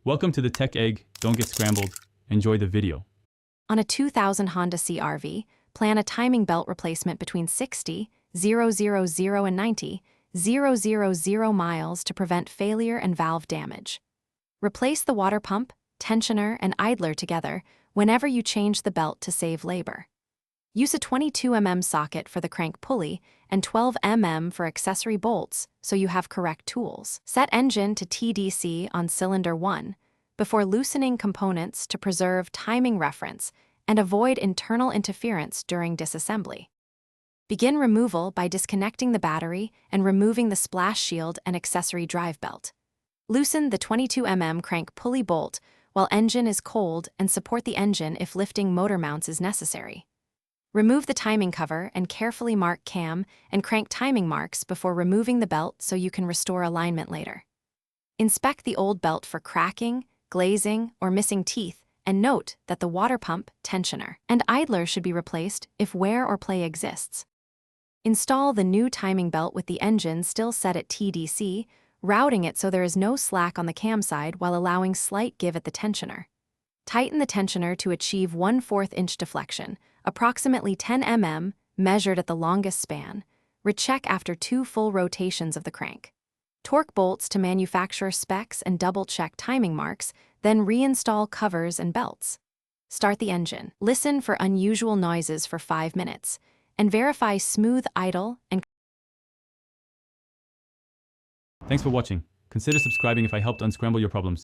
Welcome to the Tech Egg. Don't get scrambled. Enjoy the video. On a 2000 Honda CRV, plan a timing belt replacement between 60,000 and 90,000 miles to prevent failure and valve damage. Replace the water pump, tensioner, and idler together whenever you change the belt to save labor. Use a 22 mm socket for the crank pulley and 12 mm for accessory bolts so you have correct tools. Set engine to TDC on cylinder 1 before loosening components to preserve timing reference and avoid internal interference during disassembly. Begin removal by disconnecting the battery and removing the splash shield and accessory drive belt. Loosen the 22 mm crank pulley bolt while engine is cold and support the engine if lifting motor mounts is necessary. Remove the timing cover and carefully mark cam and crank timing marks before removing the belt so you can restore alignment later. Inspect the old belt for cracking, glazing, or missing teeth, and note that the water pump, tensioner, and idler should be replaced if wear or play exists. Install the new timing belt with the engine still set at TDC, routing it so there is no slack on the cam side while allowing slight give at the tensioner. Tighten the tensioner to achieve 1/4 inch deflection, approximately 10 mm, measured at the longest span. Recheck after 2 full rotations of the crank. Torque bolts to manufacturer specs and double-check timing marks, then reinstall covers and belts. Start the engine. Listen for unusual noises for 5 minutes, and verify smooth idle and... Thanks for watching. Consider subscribing if I helped unscramble your problems.